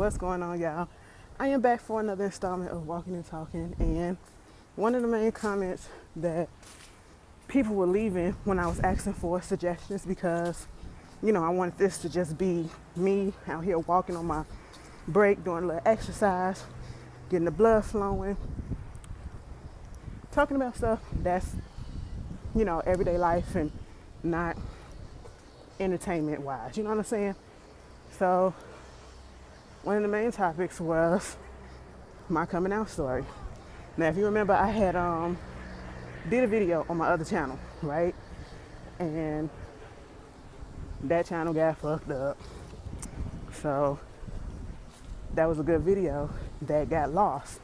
What's going on, y'all? I am back for another installment of Walking and Talking, and one of the main comments that people were leaving when I was asking for suggestions, because I wanted this to just be me out here walking on my break, doing a little exercise, getting the blood flowing, talking about stuff that's everyday life and not entertainment wise. You know what I'm saying? So one of the main topics was my coming out story. Now, if you remember, I had did a video on my other channel, right? And that channel got fucked up. So that was a good video that got lost.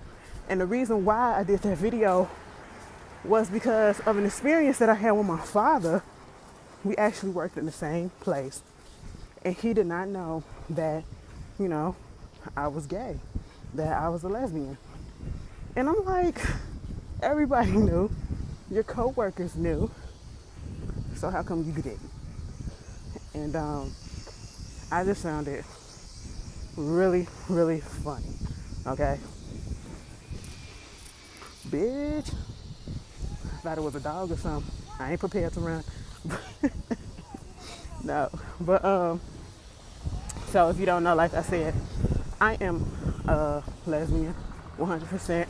And the reason why I did that video was because of an experience that I had with my father. We actually worked in the same place. And he did not know that, I was gay, that I was a lesbian. And I'm like, everybody knew, your coworkers knew, so how come you didn't? And I just found it really, really funny, okay? Bitch, I thought it was a dog or something. I ain't prepared to run. No, but so if you don't know, like I said, I am a lesbian, 100%.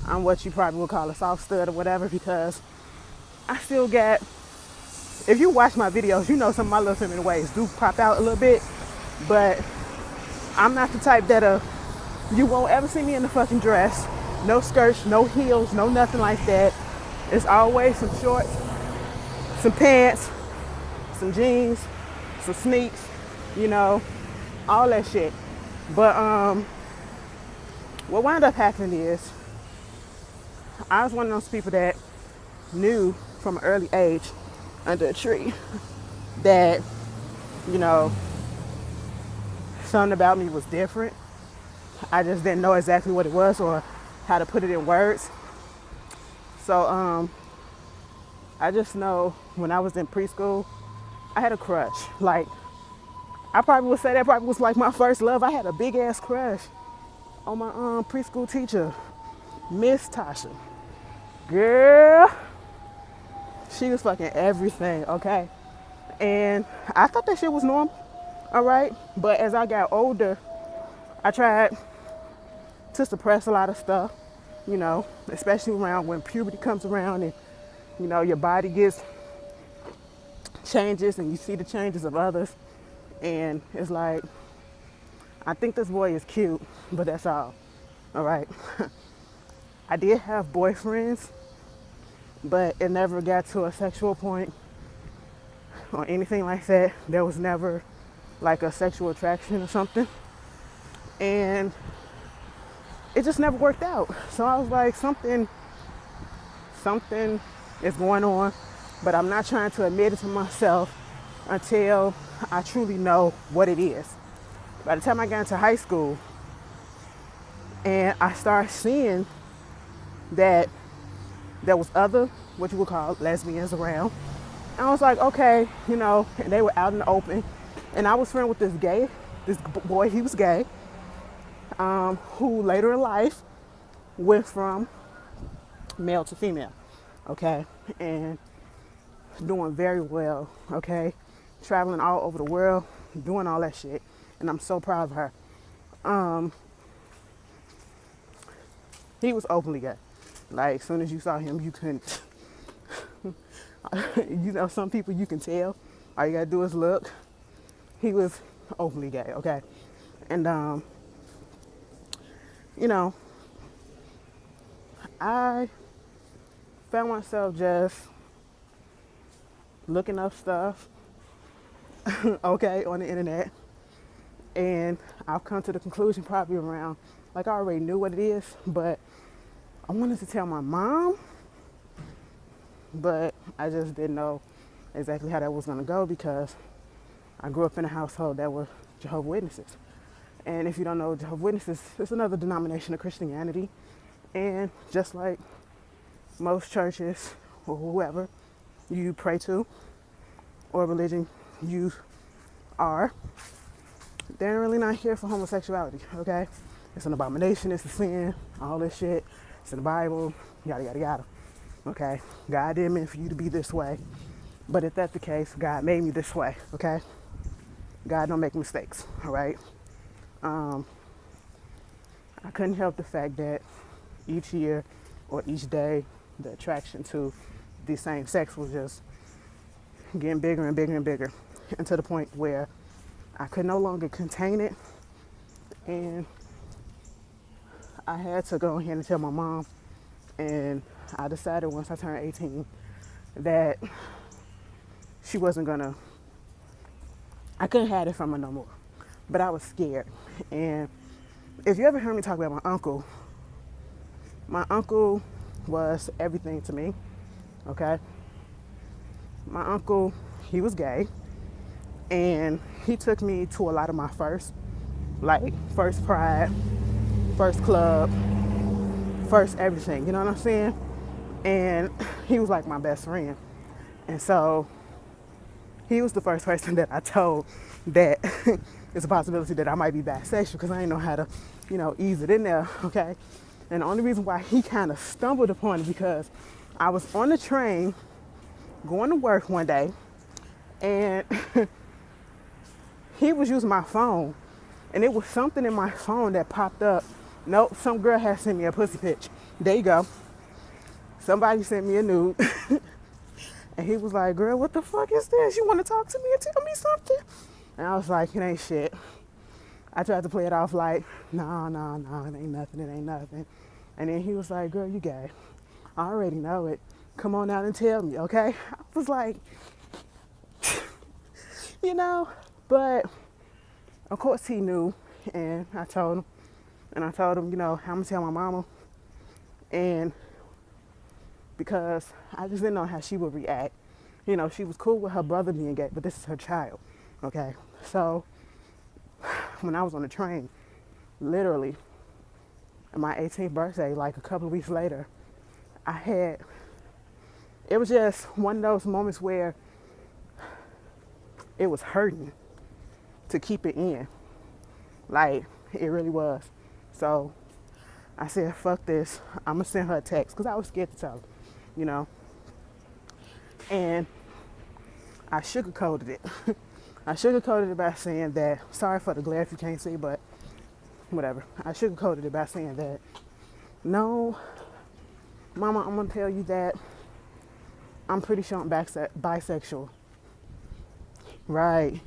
I'm what you probably would call a soft stud or whatever, because I still got, if you watch my videos, some of my little feminine ways do pop out a little bit, but I'm not the type that you won't ever see me in a fucking dress, no skirts, no heels, no nothing like that. It's always some shorts, some pants, some jeans, some sneaks, all that shit. But what wound up happening is I was one of those people that knew from an early age under a tree that, something about me was different. I just didn't know exactly what it was or how to put it in words. So I just know when I was in preschool, I had a crush. Like, I probably would say that probably was like my first love. I had a big ass crush on my preschool teacher, Miss Tasha. Girl, she was fucking everything, okay? And I thought that shit was normal, all right? But as I got older, I tried to suppress a lot of stuff, especially around when puberty comes around and, your body gets changes and you see the changes of others. And it's like, I think this boy is cute, but that's all right? I did have boyfriends, but it never got to a sexual point or anything like that. There was never like a sexual attraction or something. And it just never worked out. So I was like, something is going on, but I'm not trying to admit it to myself until I truly know what it is. By the time I got into high school and I started seeing that there was other, what you would call lesbians around, I was like, okay, and they were out in the open. And I was friends with this boy, he was gay, who later in life went from male to female, okay? And doing very well, okay? Traveling all over the world, doing all that shit. And I'm so proud of her. He was openly gay. Like, as soon as you saw him, you couldn't, some people you can tell. All you gotta do is look. He was openly gay, okay? And, I found myself just looking up stuff, okay, on the internet. And I've come to the conclusion probably around, like, I already knew what it is, but I wanted to tell my mom, but I just didn't know exactly how that was gonna go, because I grew up in a household that were Jehovah's Witnesses. And if you don't know, Jehovah's Witnesses, it's another denomination of Christianity. And just like most churches or whoever you pray to or religion you are, they're really not here for homosexuality, okay? It's an abomination, it's a sin, all this shit. It's in the Bible, yada, yada, yada. Okay? God didn't mean for you to be this way. But if that's the case, God made me this way, okay? God don't make mistakes, all right? I couldn't help the fact that each year or each day, the attraction to the same sex was just getting bigger and bigger and bigger, and to the point where I could no longer contain it. And I had to go ahead and tell my mom. And I decided once I turned 18 that she wasn't gonna, I couldn't have it from her no more. But I was scared. And if you ever heard me talk about my uncle was everything to me, okay? My uncle, he was gay, and he took me to a lot of my first, like first pride, first club, first everything, you know what I'm saying? And he was like my best friend. And so he was the first person that I told that it's a possibility that I might be bisexual, because I didn't know how to, ease it in there, okay? And the only reason why he kind of stumbled upon it because I was on the train going to work one day, and he was using my phone, and it was something in my phone that popped up. Nope, some girl had sent me a pussy pitch. There you go. Somebody sent me a nude. And he was like, girl, what the fuck is this? You want to talk to me and tell me something? And I was like, it ain't shit. I tried to play it off like, no, it ain't nothing. And then he was like, girl, you gay. I already know it. Come on out and tell me, okay? I was like, but of course he knew. And I told him, I'm gonna tell my mama. And because I just didn't know how she would react. She was cool with her brother being gay, but this is her child, okay? So when I was on the train, literally, on my 18th birthday, like a couple of weeks later, it was just one of those moments where it was hurting to keep it in. Like, it really was. So I said, fuck this. I'm going to send her a text, because I was scared to tell her, And I sugarcoated it. I sugarcoated it by saying that, sorry for the glare if you can't see, but whatever. I sugarcoated it by saying that, no, mama, I'm going to tell you that I'm pretty sure I'm bisexual. Right.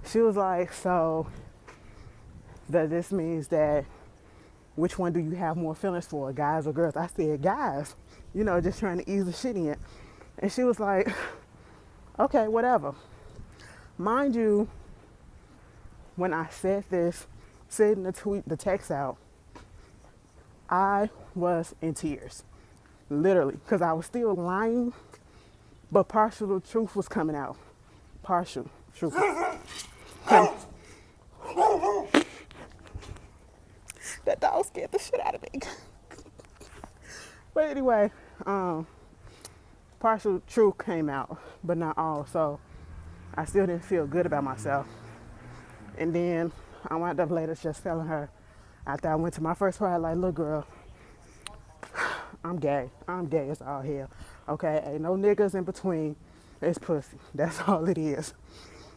She was like, so this means that which one do you have more feelings for, guys or girls? I said, guys, just trying to ease the shit in. And she was like, okay, whatever. Mind you, when I said this, sending the text out, I was in tears, literally, because I was still lying, but partial truth was coming out. Partial truth. That dog scared the shit out of me. But anyway, partial truth came out, but not all. So I still didn't feel good about myself. And then I wound up later just telling her, after I went to my first ride, like, look, girl, I'm gay. I'm gay as all hell. Okay, ain't no niggas in between. It's pussy. That's all it is.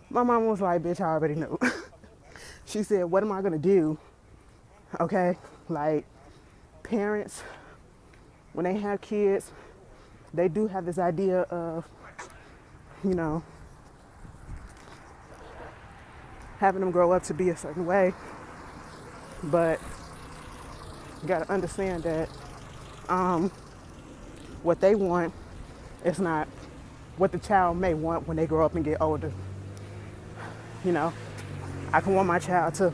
My mom was like, bitch, I already knew. She said, what am I gonna do? Okay, like, parents, when they have kids, they do have this idea of, having them grow up to be a certain way. But you gotta understand that what they want is not what the child may want when they grow up and get older. I can want my child to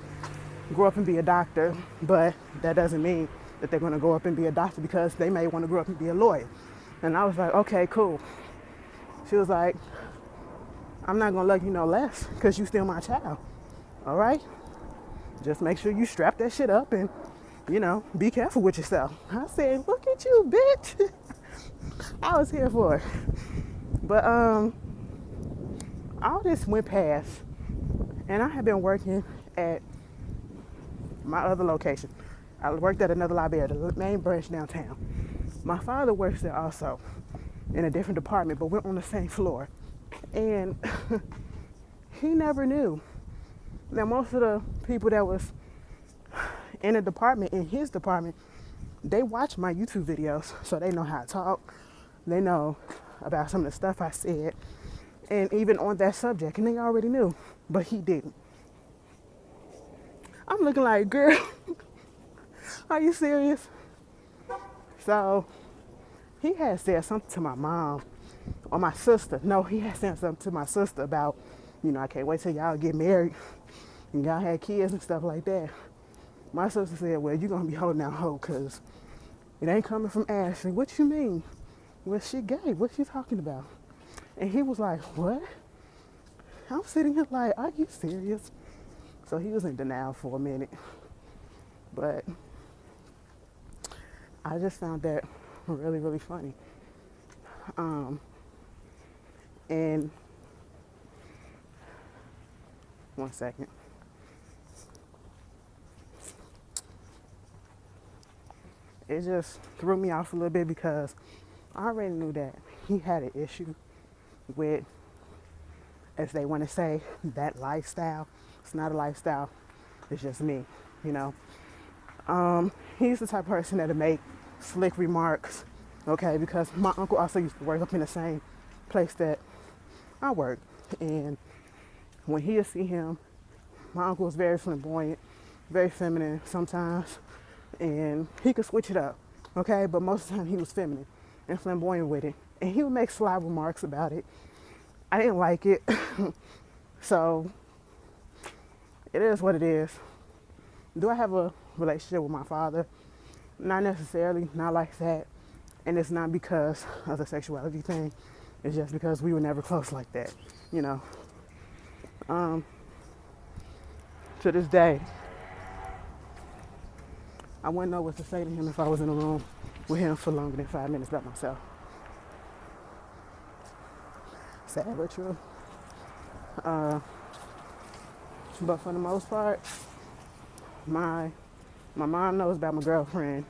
grow up and be a doctor, but that doesn't mean that they're gonna grow up and be a doctor, because they may want to grow up and be a lawyer. And I was like, okay, cool. She was like, I'm not gonna love you no less, because you still my child. All right? Just make sure you strap that shit up and, be careful with yourself. I said, look at you, bitch. I was here for it. But all this went past, And I had been working at my other location. I worked at another library, the main branch downtown. My father works there also in a different department, but we're on the same floor. And he never knew. Now, most of the people that was in the department, in his department, they watch my YouTube videos, so they know how I talk. They know about some of the stuff I said, and even on that subject, and they already knew, but he didn't. I'm looking like, girl, are you serious? So he had said something to my mom or my sister. No, he had said something to my sister about, I can't wait till y'all get married and y'all had kids and stuff like that. My sister said, well, you're going to be holding out hope because it ain't coming from Ashley. What you mean? Well, she gay. What you talking about? And he was like, what? I'm sitting here like, are you serious? So he was in denial for a minute. But I just found that really, really funny. And one second. It just threw me off a little bit because I already knew that he had an issue with, as they want to say, that lifestyle. It's not a lifestyle. It's just me, He's the type of person that'll make slick remarks, okay? Because my uncle also used to work up in the same place that I work. And when he'll see him, my uncle was very flamboyant, very feminine sometimes. And he could switch it up, okay? But most of the time he was feminine and flamboyant with it. And he would make sly remarks about it. I didn't like it. So it is what it is. Do I have a relationship with my father? Not necessarily, not like that. And it's not because of the sexuality thing. It's just because we were never close like that, To this day, I wouldn't know what to say to him if I was in a room with him for longer than 5 minutes by myself. Sad but true. But for the most part, my mom knows about my girlfriend.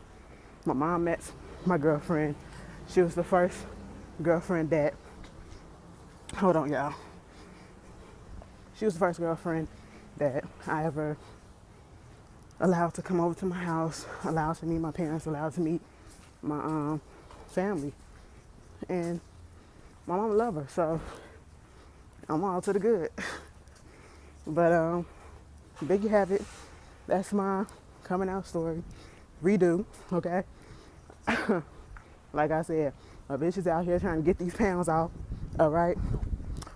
My mom met my girlfriend. She was the first girlfriend that, hold on y'all. She was the first girlfriend that I ever allowed to come over to my house, allowed to meet my parents, allowed to meet my family. And my mama love her, so I'm all to the good. But there you have it. That's my coming out story. Redo, okay? Like I said, my bitch is out here trying to get these pounds off, all right?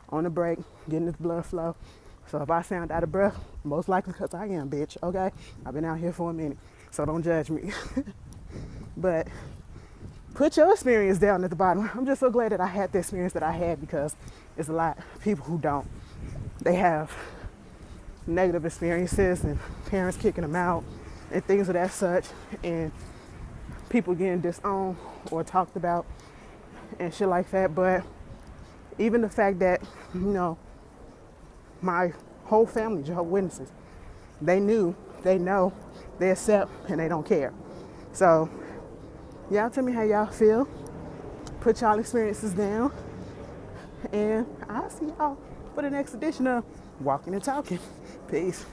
On the break, getting this blood flow. So if I sound out of breath, most likely because I am, bitch, okay? I've been out here for a minute, so don't judge me. But put your experience down at the bottom. I'm just so glad that I had the experience that I had because there's a lot of people who don't. They have negative experiences and parents kicking them out and things of that such, and people getting disowned or talked about and shit like that. But even the fact that, my whole family, Jehovah's Witnesses, they knew, they know, they accept, and they don't care. So y'all tell me how y'all feel. Put y'all experiences down. And I'll see y'all for the next edition of Walking and Talking. Peace.